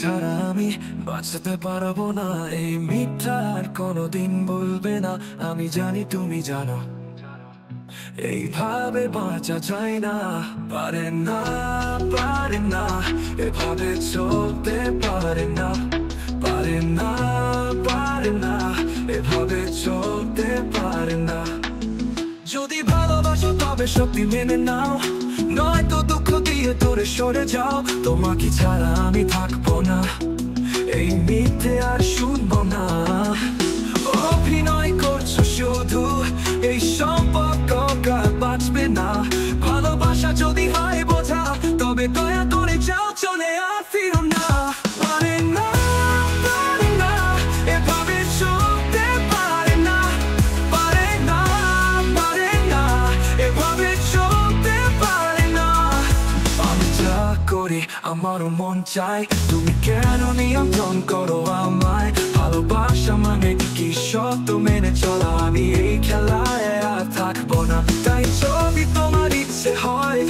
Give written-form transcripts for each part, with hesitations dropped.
ছাড়া আমি বাঁচতে পারবো না। এই মিথ্যা আর কোনোদিন বলবে না। আমি জানি তুমি জানো এইভাবে বাঁচা যায় না। পারে না, পারে না, এভাবে চলতে পারে না। পারে না, পারে না, এভাবে চলতে পারে না। যদি ভালোবাসো তবে সত্যি মেনে নাও, নয়তো দুঃখ দিয়ে দূরে সরে যাও। তোমাকে ছাড়া আমি থাকবো না, এই মিথ্যে আর শুনবো না। অভিনয় করছো শুধু, এই সম্পর্ক আর বাঁচবে না। ভালোবাসা যদি হয় বোঝা, তবে দয়া করে যাও চলে আর ফিরো না। পারে না, পারে না, এভাবে চলতে পারে না। পারে না, পারে না, এভাবে চলতে পারে না। আমি যা করি আমারও মন চায়, তুমি কেন নিয়ন্ত্রণ করো আমায়? ভালোবাসা মানে কি সত্য মেনে চলা? আমি এই খেলায় আর থাকবো না। তাই যদি তোমার ইচ্ছে হয়,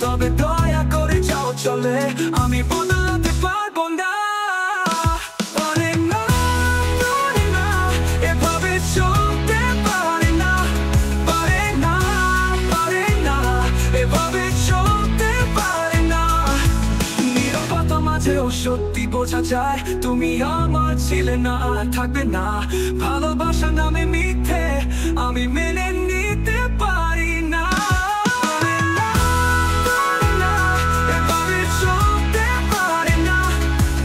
তবে দয়া করে যাও চলে, আমি বদলাতে পারবো না। পারে না, পারে না, এভাবে চলতে পারে না। পারে না, পারে না, এভাবে চলতে পারে না। নীরবতা মাঝেও সত্যি বোঝা যায়, তুমি আমার ছিলে না আর থাকবে না। ভালোবাসা নামে মিথ্যে আমি মেনে নিতে পারি না। পারে না, পারে না, এভাবে চলতে পারে না।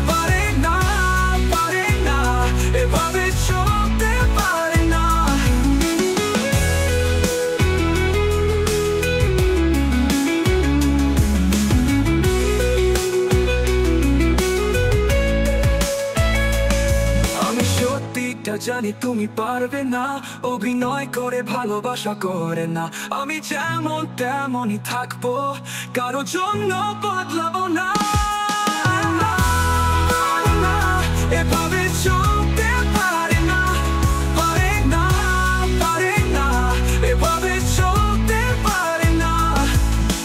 পারে না, পারে না, এভাবে চলতে পারে না। আমি সত্যিটা জানি তুমি পারবে না, অভিনয় করে ভালোবাসা করে না। আমি যেমন তেমনই থাকবো, কারো জন্য বদলাবো না। পারে না, এভাবে চলতে পারে না। পারে না, পারে না, এভাবে চলতে পারে না।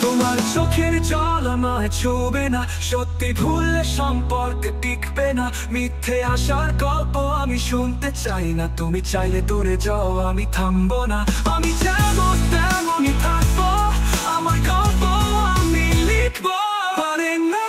তোমার চোখের জল আমায় ছুবে না, সত্যি ভুললে সম্পর্কে টিকবে না। মিথ্যে আশার গল্প আমি শুনতে চাই না, তুমি চাইলে দূরে যাও আমি থামবো না। আমি যেমন তেমনই থাকবো, আমার গল্প আমি লিখবো। পারে না,